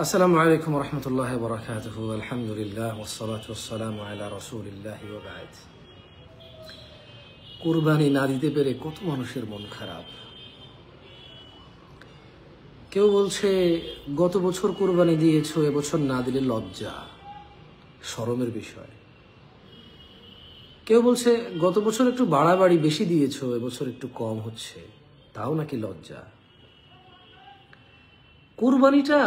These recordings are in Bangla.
আসসালামু আলাইকুম ওয়া রাহমাতুল্লাহি ওয়া বারাকাতুহু। আলহামদুলিল্লাহ ওয়াসসালাতু ওয়াসসালামু আলা রাসূলিল্লাহ ওয়া বা'দ। কুরবানি না দিতে পেরে কত মানুষের মন খারাপ। কেউ বলছে গত বছর কুরবানি দিয়েছো, এবছর না দিলে লজ্জা, শরমের বিষয়। কেউ বলছে গত বছর একটু বাড়াবাড়ি বেশি দিয়েছো, এবছর একটু কম হচ্ছে, তাও নাকি লজ্জা। কুরবানিটা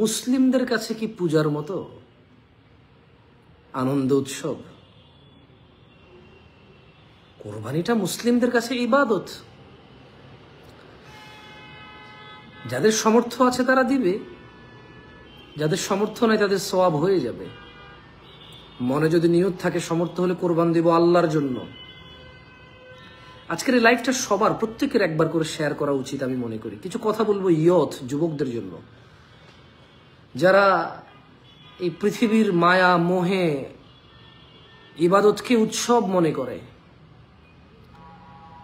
মুসলিমদের কাছে কি পূজার মতো আনন্দ উৎসব? কুরবানিটা মুসলিমদের কাছে ইবাদত। যাদের সামর্থ্য আছে তারা দিবে, যাদের সামর্থ্য নাই তাদের সওয়াব হয়ে যাবে। মনে যদি নিয়ত থাকে সামর্থ্য হলে কোরবান দিব আল্লাহর জন্য। আজকের এই লাইফটা সবার, প্রত্যেকের একবার করে শেয়ার করা উচিত আমি মনে করি। কিছু কথা বলবো যুবকদের জন্য, যারা এই পৃথিবীর মায়া মোহে ইবাদতকে উৎসব মনে করে।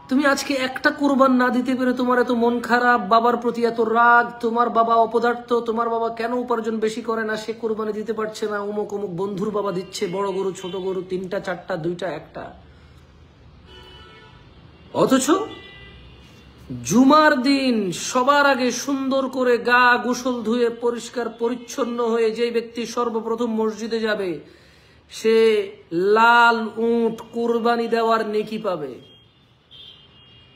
তুমি আজকে একটা কোরবান না দিতে পেরে তোমার এত মন খারাপ, বাবার প্রতি এত রাগ, তোমার বাবা অপদার্থ, তোমার বাবা কেন উপার্জন বেশি করে না, সে কোরবানি দিতে পারছে না, অমুক অমুক বন্ধুর বাবা দিচ্ছে, বড় গরু ছোট গরু, 3টা 4টা 2টা 1টা। অথচ জুমার দিন সবার আগে সুন্দর করে গা গোসল ধুয়ে পরিষ্কার পরিচ্ছন্ন হয়ে যে ব্যক্তি সর্বপ্রথম মসজিদে যাবে, সে লাল উট কুরবানি দেওয়ার নেকি পাবে।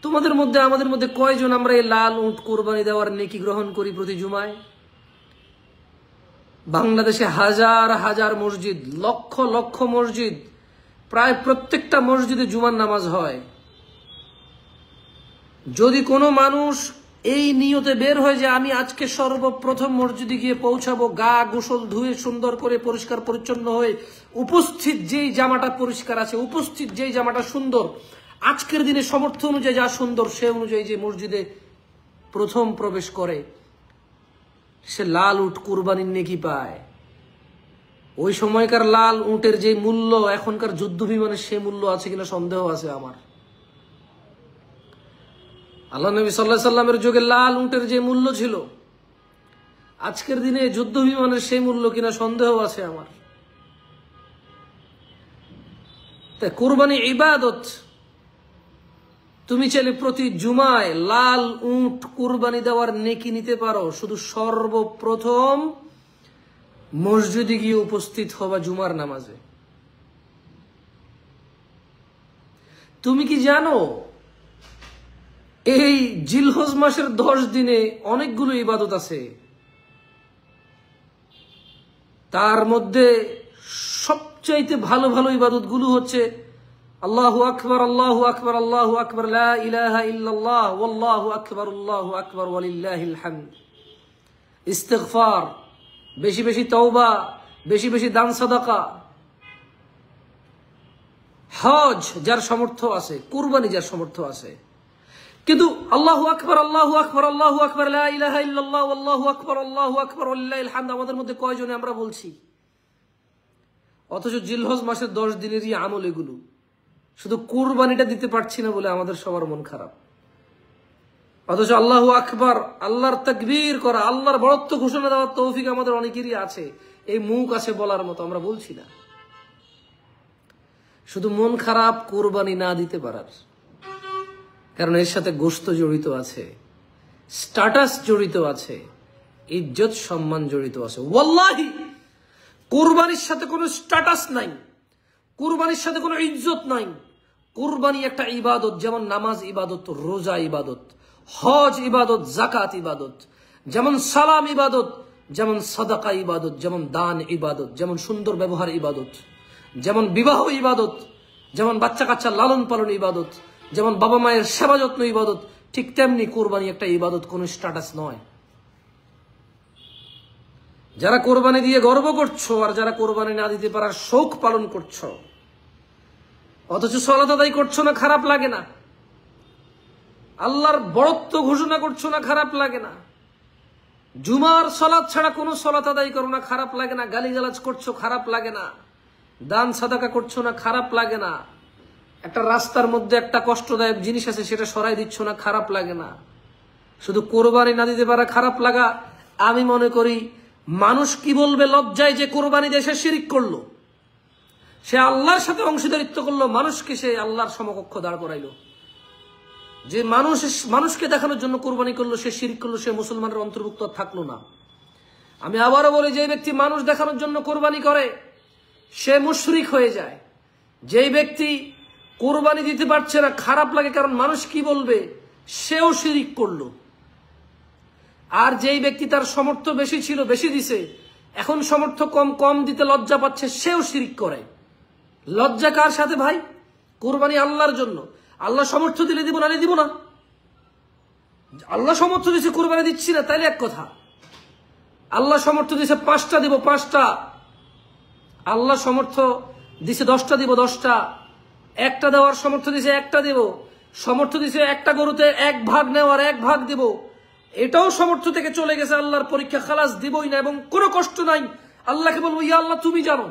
তোমাদের মধ্যে আমাদের মধ্যে কয়জন আমরা এই লাল উট কুরবানি দেওয়ার নেকি গ্রহণ করি প্রতি জুমায়? বাংলাদেশে হাজার হাজার মসজিদ, লক্ষ লক্ষ মসজিদ, প্রায় প্রত্যেকটা মসজিদে জুমার নামাজ হয়। যদি কোনো মানুষ এই নিয়তে বের হয় যে আমি আজকে সর্বপ্রথম মসজিদে গিয়ে পৌঁছাবো, গা গোসল ধুয়ে সুন্দর করে পরিষ্কার পরিচ্ছন্ন হয়ে, উপস্থিত যেই জামাটা পরিষ্কার আছে, উপস্থিত যেই জামাটা সুন্দর, আজকের দিনে সামর্থ্য অনুযায়ী যা সুন্দর সে অনুযায়ী যে মসজিদে প্রথম প্রবেশ করে, সে লাল উট কুরবানির নেকি পায়। ওই সময়কার লাল উটের যে মূল্য, এখনকার যুদ্ধ বিমানের সে মূল্য আছে কিনা সন্দেহ আছে আমার। আল্লাহ নবী সাল্লাল্লাহু আলাইহি সাল্লামের যুগে লাল উটের যে মূল্য ছিল, আজকের দিনে যুদ্ধ বিমানের সেই মূল্য কিনা সন্দেহ আছে আমার। তাই কুরবানি ইবাদত। তুমি চাইলে প্রতি জুমায় লাল উট কুরবানি দেওয়ার নেকি নিতে পারো, শুধু সর্বপ্রথম মসজিদে গিয়ে উপস্থিত হবা জুমার নামাজে। তুমি কি জানো এই জিলহজ মাসের 10 দিনে অনেকগুলো ইবাদত আছে, তার মধ্যে সবচাইতে ভালো ভালো ইবাদত গুলো হচ্ছে আল্লাহু আকবার আল্লাহু আকবার আল্লাহু আকবার লা ইলাহা ইল্লাল্লাহ ওয়াল্লাহু আকবার ওয়ালিল্লাহিল হামদ, ইস্তিগফার, বেশি বেশি তওবা, বেশি বেশি দান সাদাকা, হজ যার সামর্থ্য আছে, কুরবানি যার সামর্থ্য আছে। কিন্তু আল্লাহু আকবার আল্লাহু আকবার আল্লাহু আকবার লা ইলাহা ইল্লাল্লাহ ওয়াল্লাহু আকবার ওয়ালিল্লাহিল হামদ আমাদের মধ্যে কয়জনে আমরা বলছি? অথচ জিলহজ মাসের 10 দিনেরই আমল এগুলো, শুধু কুরবানিটা দিতে পারছি না বলে আমাদের সবার মন খারাপ। অথচ আল্লাহু আকবার, আল্লাহর তাকবীর করা, আল্লাহর বড়ত্ব ঘোষণা দেওয়ার তৌফিক আমাদের অনেকেরই আছে, এই মুখ আছে বলার মতো, আমরা বলছি না। শুধু মন খারাপ কুরবানি না দিতে পারার কারণ এর সাথে গোশত জড়িত আছে, স্ট্যাটাস জড়িত আছে, ইজ্জত সম্মান জড়িত আছে। ওয়াল্লাহি কুরবানির সাথে কোনো স্ট্যাটাস নাই, কুরবানির সাথে কোনো ইজ্জত নাই। কুরবানি একটা ইবাদত, যেমন নামাজ ইবাদত, রোজা ইবাদত, হজ ইবাদত, যাকাত ইবাদত, যেমন সালাম ইবাদত, যেমন সাদাকা ইবাদত, যেমন দান ইবাদত, যেমন সুন্দর ব্যবহার ইবাদত, যেমন বিবাহ ইবাদত, যেমন বাচ্চা কাচ্চা লালন পালন ইবাদত, যেমন বাবা মায়ের সেবা যত্ন ইবাদত, ঠিক তেমনি কুরবানি একটা ইবাদত, কোনো স্ট্যাটাস নয়। যারা কোরবানি দিয়ে গর্ব করছো আর যারা কোরবানি না দিতে পারার শোক পালন করছো, অথচ সালাত আদায় করছো না, খারাপ লাগে না? আল্লাহর বড়ত্ব ঘোষণা করছো না, খারাপ লাগে না? জুমার সালাত ছাড়া কোনো সালাত আদায় করো না, খারাপ লাগে না? গালিগালাজ করছো, খারাপ লাগে না? দান সাদাকা করছো না, খারাপ লাগে না? একটা রাস্তার মধ্যে একটা কষ্টদায়ক জিনিস আছে সেটা সরাই দিচ্ছ না, খারাপ লাগে না? শুধু কোরবানি না দিতে পারা খারাপ লাগা আমি মনে করি মানুষ কি বলবে লজ্জায় যে কোরবানি দিয়ে সে শিরিক করলো, সে আল্লাহর সাথে অংশীদারিত্ব করলো, মানুষকে সে আল্লাহর সমকক্ষ দাঁড় করাইলো। যে মানুষকে দেখানোর জন্য কোরবানি করলো সে শিরিক করলো, সে মুসলমানের অন্তর্ভুক্ত থাকলো না। আমি আবারও বলি, যে ব্যক্তি মানুষ দেখানোর জন্য কোরবানি করে সে মুশরিক হয়ে যায়। যেই ব্যক্তি কোরবানি দিতে পারছে না, খারাপ লাগে কারণ মানুষ কি বলবে, সেও শিরিক করলো। আর যেই ব্যক্তি তার সামর্থ্য বেশি ছিল, বেশি দিছে, এখন সামর্থ্য কম, কম দিতে লজ্জা পাচ্ছে, সেও শিরিক করে। লজ্জা কার সাথে ভাই? কোরবানি আল্লাহর জন্য। আল্লাহ সামর্থ্য দিলে দিব, না দিব না। আল্লাহ সামর্থ্য দিছে কোরবানি দিচ্ছি না, তাইলে এক কথা। আল্লাহ সামর্থ্য দিছে 5টা দিব 5টা, আল্লাহ সামর্থ্য দিছে 10টা দিব 10টা, একটা দেওয়ার সামর্থ্য দিছে একটা দিব, সামর্থ্য দিছে একটা গরুতে 1 ভাগ নেওয়ার 1 ভাগ দিব, এটাও সামর্থ্য থেকে চলে গেছে। আল্লাহর পরীক্ষা, খালাস দিবই না এবং কোনো কষ্ট নাই। আল্লাহকে বলবো, ইয়া আল্লাহ তুমি জানো,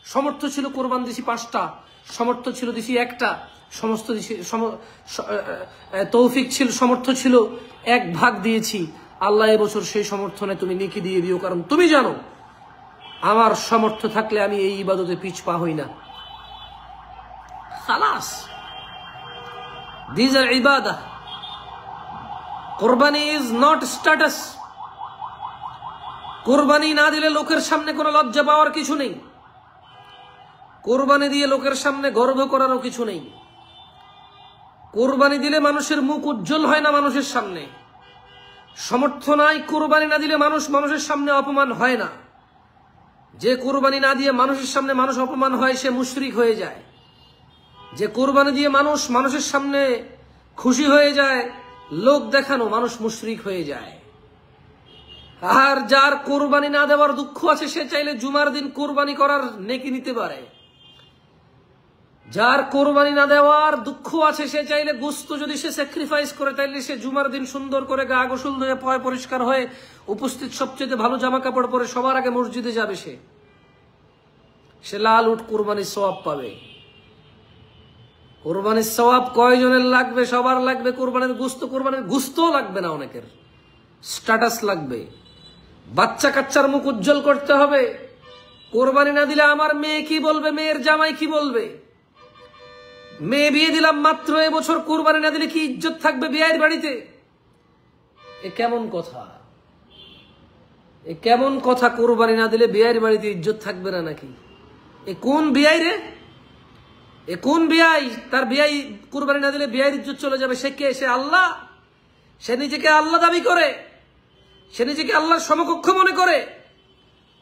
সামর্থ্য ছিল কোরবান দিছি 5টা, সামর্থ্য ছিল দিছি 1টা, সমস্ত তৌফিক ছিল, সামর্থ্য ছিল 1 ভাগ দিয়েছি। আল্লাহ এবছর সেই সমর্থনে তুমি নেকি দিয়ে দিও, কারণ তুমি জানো আমার সামর্থ্য থাকলে আমি এই ইবাদতে পিছপা হই না। খালাস, দিস আর ইবাদাহ। কোরবানি ইজ নট স্ট্যাটাস। কোরবানি না দিলে লোকের সামনে কোনো লজ্জা পাওয়ার কিছু নেই। কোরবানি দিয়ে লোকের সামনে গর্ব করারও কিছু নেই। কোরবানি দিলে মানুষের মুখ উজ্জ্বল হয় না মানুষের সামনে। সামর্থ্য নাই, কোরবানি না দিলে মানুষের সামনে অপমান হয় না। যে কোরবানি না দিয়ে মানুষের সামনে মানুষ অপমান হয়, সে মুশরিক হয়ে যায়। যে কোরবানি দিয়ে মানুষের সামনে খুশি হয়ে যায়, লোক দেখানো, মানুষ মুশরিক হয়ে যায়। আর যার কোরবানি না দেওয়ার দুঃখ আছে, সে চাইলে জুমার দিন কোরবানি করার নেকি নিতে পারে। যার কোরবানি না দেওয়ার দুঃখ আছে, সে চাইলে গোশত যদি সে স্যাক্রিফাইস করে, তাইলে সে জুমার দিন সুন্দর করে গা গোসল ধুয়ে পয় পরিষ্কার হয়ে উপস্থিত সবচেয়ে ভালো জামা কাপড় পরে সবার আগে মসজিদে যাবে। সে লাল উট কোরবানির সওয়াব পাবে। কোরবানির সওয়াব কয়জনের লাগবে? সবার লাগবে। কোরবানির গোশত লাগবে না, অনেকের স্ট্যাটাস লাগবে। বাচ্চা কাচ্চার মুখ উজ্জ্বল করতে হবে। কোরবানি না দিলে আমার মেয়ে কি বলবে, মেয়ের জামাই কি বলবে? মেয়ে বিয়ে দিলাম মাত্র, এবছর কোরবানি না দিলে কি ইজ্জত থাকবে বিয়ের বাড়িতে? এ কেমন কথা? এ কেমন কথা? কোরবানি না দিলে বিয়ের বাড়িতে ইজ্জত থাকবে না নাকি? এ কোন বিয়াই রে? এ কোন বিয়াই? তার বিয়াই কোরবানি না দিলে বিয়ের ইজ্জত চলে যাবে। সে কে? সে আল্লাহ? সে নিজেকে আল্লাহ দাবি করে? সে নিজেকে আল্লাহর সমকক্ষ মনে করে?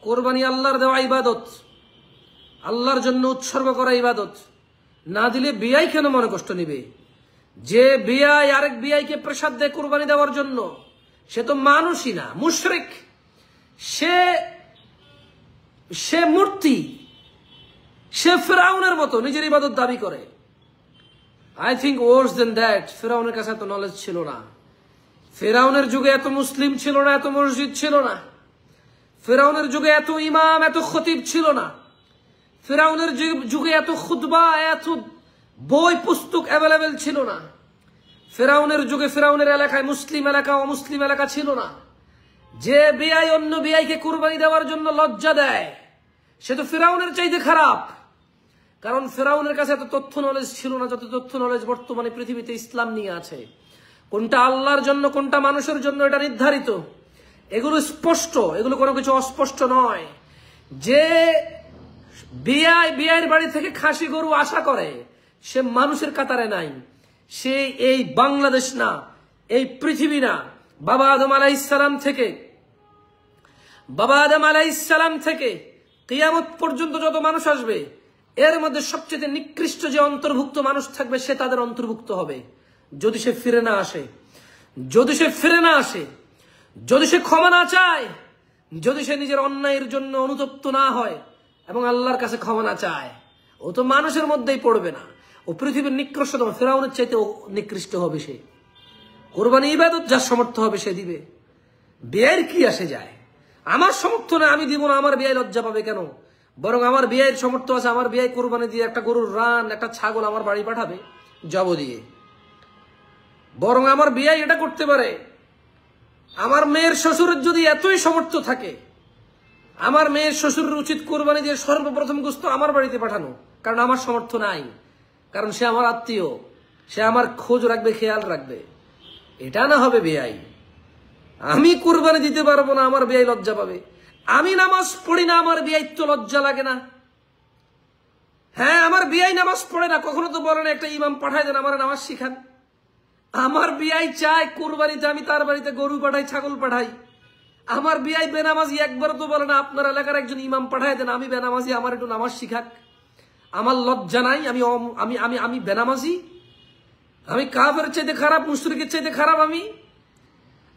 কোরবানি আল্লাহর দেওয়া ইবাদত, আল্লাহর জন্য উৎসর্গ করা ইবাদত। না দিলে বিয়াই কেন মনে কষ্ট নিবে? যে বিয়াই আরেক বিয়াইকে প্রসাদ দেয় কোরবানি দেওয়ার জন্য, সে তো মানুষই না, মুশরিক। সে মূর্তি, সে ফিরাউনের মতো নিজের ইবাদত দাবি করে। I think worse than that. ফিরাউনের কাছে এত নলেজ ছিল না। ফিরাউনের যুগে এত মুসলিম ছিল না, এত মসজিদ ছিল না। ফিরাউনের যুগে এত ইমাম, এত খতিব ছিল না। ফিরাউনের যুগে এত খুতবা, এত বই পুস্তক অ্যাভেলেবেল ছিল না। ফিরাউনের যুগে ফিরাউনের এলাকায় মুসলিম এলাকা, অমুসলিম এলাকা ছিল না। যে বিআই অন্য বিআইকে কুরবানি দেওয়ার জন্য লজ্জা দেয়, সে তো ফিরাউনের চাইতে খারাপ। কারণ ফিরাউনের কাছে এত তথ্য নলেজ ছিল না যত তথ্য নলেজ বর্তমানে পৃথিবীতে ইসলাম নিয়ে আছে। কোনটা আল্লাহর জন্য, কোনটা মানুষের জন্য, এটা নির্ধারিত। এগুলো স্পষ্ট, এগুলো কোনো কিছু অস্পষ্ট নয়। যে বিয়ের বাড়ি থেকে খাসি গরু আশা করে, সে মানুষের কাতারে নাই। সে এই বাংলাদেশ না, এই পৃথিবী না। বাবা আদম আলাইহিসসালাম থেকে কিয়ামত পর্যন্ত যত মানুষ আসবে, এর মধ্যে সবচেয়ে নিকৃষ্ট যে অন্তর্ভুক্ত মানুষ থাকবে, সে তাদের অন্তর্ভুক্ত হবে। যদি সে ফিরে না আসে, যদি সে ক্ষমা না চায়, যদি সে নিজের অন্যায়ের জন্য অনুতপ্ত না হয় এবং আল্লাহর কাছে ক্ষমা না চায়, ও তো মানুষের মধ্যেই পড়বে না। ও পৃথিবীর নিকৃষ্টতম, ফিরাউনের চাইতে ও নিকৃষ্ট হবে। সে কোরবানি ইবাদত যার সামর্থ্য হবে সে দিবে। বিয়ের কি আসে যায়? আমার সামর্থ্য না, আমি দিব না। আমার বিয়ে লজ্জা পাবে কেন? বরং আমার বিয়ের সামর্থ্য আছে, আমার বিয়ে কোরবানি দিয়ে একটা গরুর রান, একটা ছাগল আমার বাড়ি পাঠাবে জব দিয়ে। বরং আমার বিয়ে এটা করতে পারে। আমার মেয়ের শ্বশুরের যদি এতই সামর্থ্য থাকে, আমার মেয়ের শ্বশুরের উচিত কোরবানি দিয়ে সর্বপ্রথম গোশত আমার বাড়িতে পাঠানো, কারণ আমার সামর্থ্য নাই, কারণ সে আমার আত্মীয়, সে আমার খোঁজ রাখবে, খেয়াল রাখবে। এটা না হবে বেয়াই। আমি কোরবানি দিতে পারবো না, আমার বেয়াই লজ্জা পাবে। আমি নামাজ পড়ি না, আমার বেয়াই তো লজ্জা লাগে না? হ্যাঁ, আমার বেয়াই নামাজ পড়ে না, কখনো তো বলে না একটা ইমাম পাঠায় দেন আমার নামাজ শিখান। আমার বেয়াই চায় কোরবানিতে আমি তার বাড়িতে গরু পাঠাই, ছাগল পাঠাই। আমার বেয়াই বেনামাজি একবার তো বলে না আপনার এলাকার একজন ইমাম পাঠায় দেন, আমি বেনামাজি, আমার একটু নামাজ শিখাক। আমার লজ্জা নাই? আমি আমি আমি আমি বেনামাজি? আমি কাফের চাইতে খারাপ, মুশরিকের চাইতে খারাপ?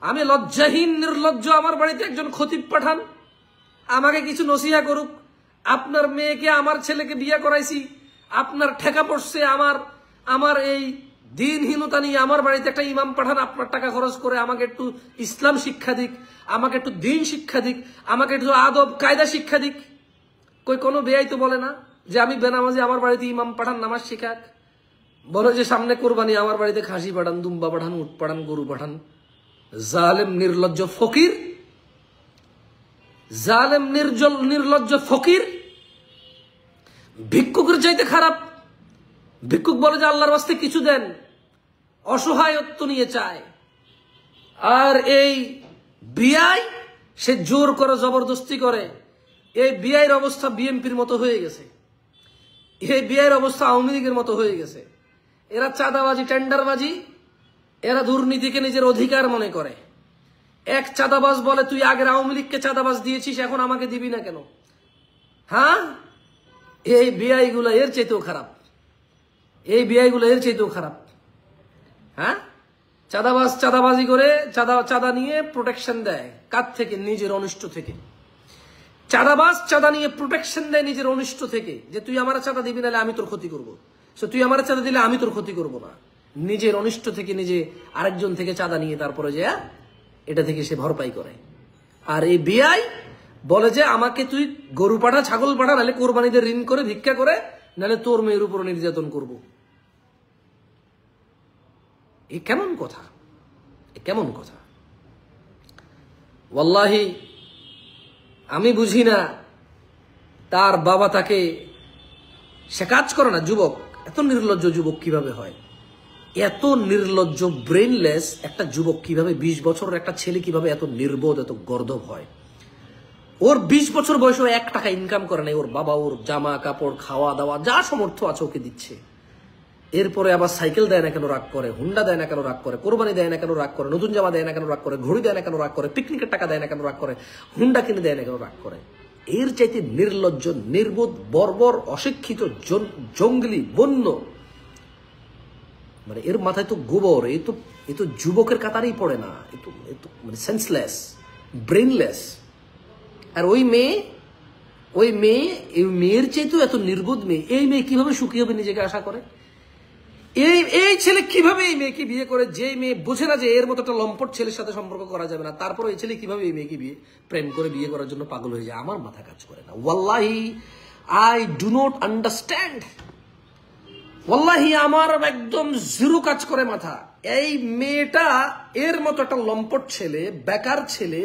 আমি লজ্জাহীন, নির্লজ্জ। আমার বাড়িতে একজন খতিব পাঠান, আমাকে কিছু নসিহা করুক। আপনার মেয়েকে আমার ছেলেকে বিয়ে করাইছি, আপনার ঠেকা পড়ছে আমার এই দিনহীনতা নিয়ে আমার বাড়িতে একটা ইমাম পাঠান, আপনার টাকা খরচ করে আমাকে একটু ইসলাম শিক্ষা দিক, আমাকে একটু দিন শিক্ষা দিক, আমাকে একটু আদব কায়দা শিক্ষা দিক। কোনো বেয়াই তো বলে না যে আমি বেনামাজি, আমার বাড়িতে ইমাম পাঠান, নামাজ শিখাক। বলে যে সামনে কোরবানি, আমার বাড়িতে খাসি পাঠান, দুম্বা পাঠান, উট পাঠান, গরু পাঠান। জালেম নির্লজ্জ ফকির, জালেম নির্লজ্জ ফকির, ভিক্ষুকের চাইতে খারাপ। ভিক্ষুক বলে যে আল্লাহর ওয়াস্তে কিছু দেন, অসহায়ত্ব নিয়ে চায়। আর এই বিআই, সে জোর করে, জবরদস্তি করে। এই বিআইয়ের অবস্থা বিএনপির মতো হয়ে গেছে, এই বিআইয়ের অবস্থা আওয়ামী লীগের মতো হয়ে গেছে। এরা চাঁদাবাজি, টেন্ডারবাজি, এরা দুর্নীতিকে নিজের অধিকার মনে করে। এক চাঁদাবাজ বলে তুই আগের আওয়ামী লীগকে চাঁদাবাজ দিয়েছিস, এখন আমাকে দিবি না কেন? হ্যাঁ, এই বিআই গুলা এর চাইতেও খারাপ, এই বিআই গুলা এর চাইতেও খারাপ। হ্যাঁ, চাঁদাবাজি করে, চাঁদা নিয়ে প্রোটেকশন দেয়। কার থেকে? নিজের অনিষ্ট থেকে। চাঁদাবাজ চাঁদা নিয়ে প্রোটেকশন দেয় নিজের অনিষ্ট থেকে, যে তুই আমার চাঁদা দিবি, নাহলে আমি তোর ক্ষতি করবো। তুই আমার চাঁদা দিলে আমি তোর ক্ষতি করবো না। নিজের অনিষ্ট থেকে, নিজে আরেকজন থেকে চাঁদা নিয়ে তারপরে যে এটা থেকে সে ভরপাই করে। আর এই বিআই বলে যে আমাকে তুই গরু পাঠা, ছাগল পাঠা, নাহলে কোরবানিতে ঋণ করে, ভিক্ষা করে, নাহলে তোর মেয়ের উপর নির্যাতন করবো। এ কেমন কথা? এ কেমন কথা? ওয়াল্লাহি আমি বুঝি না তার বাবা তাকে, সে কাজ করে না। যুবক, এত নির্লজ্জ যুবক কিভাবে হয়? এত নির্লজ্জ, ব্রেনলেস একটা যুবক কিভাবে, 20 বছরের একটা ছেলে কিভাবে এত নির্বোধ, এত গর্দভ হয়? ওর 20 বছর বয়সে 1 টাকা ইনকাম করে নাই, ওর বাবা ওর জামা কাপড়, খাওয়া দাওয়া যা সামর্থ্য আছে ওকে দিচ্ছে। এরপরে আবার সাইকেল দেয় না কেন রাগ করে, হুন্ডা দেয় না কেন রাগ করে, কোরবানি দেয় না কেন রাগ করে, নতুন জামা দেয় না কেন রাগ করে, ঘড়ি দেয় না কেন রাগ করে, পিকনিকের টাকা দেয় না কেন রাগ করে, হুন্ডা কিনে দেয় না কেন রাগ করে? এর চাইতে নির্লজ্জ, নির্বোধ, বর্বর, অশিক্ষিত, জঙ্গলি, বন্য, মানে এর মাথায় তো গোবর। এ তো যুবকের কাতারেই পড়ে না, এ তো মানে সেন্সলেস, ব্রেনলেস। আর ওই মেয়ের চাইতেও এত নির্বোধ মেয়ে। এই মেয়ে কিভাবে সুখী হবে নিজেকে আশা করে? এই ছেলে কিভাবে এই মেয়েকে বিয়ে করে, যে মেয়ে বোঝে না যে এর মতো একটা লম্পট ছেলের সাথে সম্পর্ক করা যাবে না, তারপর এই ছেলে কিভাবে এই মেয়েকে প্রেম করে বিয়ে করার জন্য পাগল হয়ে যায়? আমার মাথা কাজ করে না। ওয়াল্লাহি আই ডু নট আন্ডারস্ট্যান্ড। ওয়াল্লাহি আমার একদম জিরো কাজ করে মাথা। এই মেয়েটা এর মতো একটা লম্পট ছেলে, বেকার ছেলে,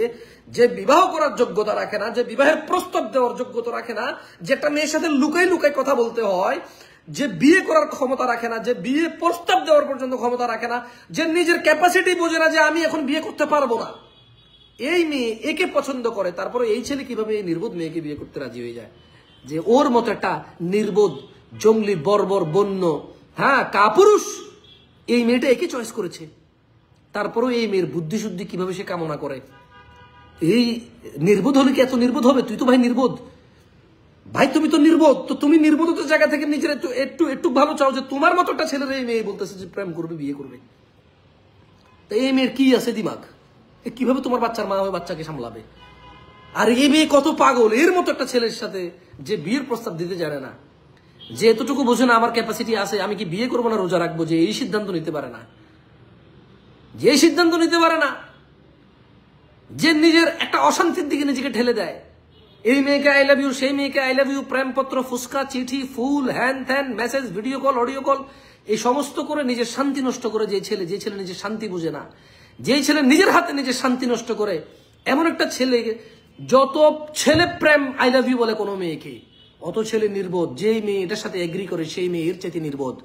যে বিবাহ করার যোগ্যতা রাখে না, যে বিবাহের প্রস্তাব দেওয়ার যোগ্যতা রাখে না, যেটা মেয়ের সাথে লুকাই লুকাই কথা বলতে হয়, যে বিয়ে করার ক্ষমতা রাখে না, যে বিয়ে প্রস্তাব দেওয়ার পর্যন্ত ক্ষমতা রাখে না, যে নিজের ক্যাপাসিটি বোঝে না যে আমি এখন বিয়ে করতে পারবো না, এই মেয়ে একে পছন্দ করে। তারপরে এই ছেলে কিভাবে এই নির্বোধ মেয়েকে বিয়ে করতে রাজি হয়ে যায়? যে ওর মতো একটা নির্বোধ, জঙ্গলি, বর্বর, বন্য, হ্যাঁ, কাপুরুষ এই মেয়েটা একে চয়েস করেছে। তারপরেও এই মেয়ের বুদ্ধি শুদ্ধি কিভাবে সে কামনা করে? এই নির্বোধ হলে কি এত নির্বোধ হবে? তুই তো ভাই নির্বোধ, ভাই তুমি তো নির্বোধ। তো তুমি নির্বোধতার জায়গা থেকে নিজের একটু ভালো চাও যে তোমার মতো একটা ছেলের এই মেয়ে বলতেছে যে প্রেম করবে, বিয়ে করবে। তো এই মেয়ের কি আছে দিমাগ? কিভাবে তোমার বাচ্চার মা হবে, বাচ্চাকে সামলাবে? আর এই মেয়ে কত পাগল, এর মতো একটা ছেলের সাথে যে বিয়ের প্রস্তাব দিতে জানে না, যে এতটুকু বোঝে না আমার ক্যাপাসিটি আছে, আমি কি বিয়ে করবো না রোজা রাখবো, যে এই সিদ্ধান্ত নিতে পারে না, যে সিদ্ধান্ত নিতে পারে না, যে নিজের একটা অশান্তির দিকে নিজেকে ঠেলে দেয়। এই মেয়েকে আই লাভ ইউ, সেই মেয়েকে আই লাভ ইউ, প্রেমপত্র, ফুসকা, চিঠি, ফুল, হ্যান ত্যান, message, video call, audio call, এই সমস্ত করে নিজের শান্তি নষ্ট করে যে ছেলে নিজের শান্তি বুঝে না, যে ছেলে নিজের হাতে নিজের শান্তি নষ্ট করে, এমন একটা ছেলে যত ছেলে প্রেম আই লাভ ইউ বলে কোনো মেয়েকে, অত ছেলে নির্বোধ। যেই মেয়ে এটার সাথে এগ্রি করে সেই মেয়ে এর চাইতে নির্বোধ।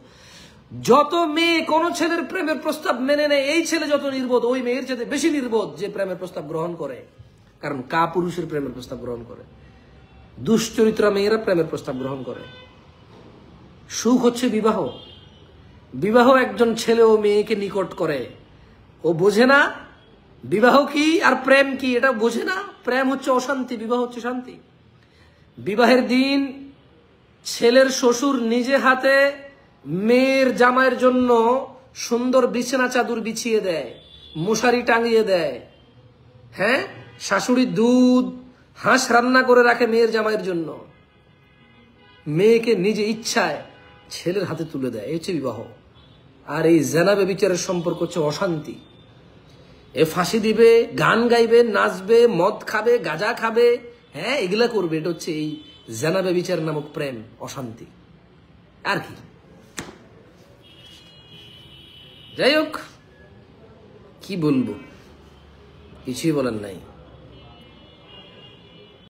যত মেয়ে কোন ছেলের প্রেমের প্রস্তাব মেনে নেয়, এই ছেলে যত নির্বোধ, ওই মেয়ের চাইতে বেশি নির্বোধ যে প্রেমের প্রস্তাব গ্রহণ করে। কারণ পুরুষের প্রেমের প্রস্তাব গ্রহণ করে, দুশ্চরিত্রা মেয়েরা প্রেমের প্রস্তাব গ্রহণ করে। সুখ হচ্ছে বিবাহ। বিবাহ একজন ছেলে ও মেয়েকে নিকট করে। ও বোঝে না বিবাহ কি আর প্রেম কি, এটা বোঝে না। প্রেম হচ্ছে অশান্তি, বিবাহ হচ্ছে শান্তি। বিবাহের দিন ছেলের শ্বশুর নিজে হাতে মেয়ের জামাইয়ের জন্য সুন্দর বিছানা চাদর বিছিয়ে দেয়, মশারি টাঙিয়ে দেয়। হ্যাঁ, শাশুড়ি দুধ হাঁস রান্না করে রাখে মেয়ের জামাইয়ের জন্য। মেয়েকে নিজে ইচ্ছায় ছেলের হাতে তুলে দেয়। এই হচ্ছে বিবাহ। আর এই জেনা ব্যভিচারের সম্পর্ক হচ্ছে অশান্তি। এ ফাঁসি দিবে, গান গাইবে, নাচবে, মদ খাবে, গাঁজা খাবে, হ্যাঁ এগুলা করবে। এটা হচ্ছে এই জেনা ব্যভিচার নামক প্রেম, অশান্তি। আর কি? যাই হোক, কি বলবো, কিছুই বলার নাই।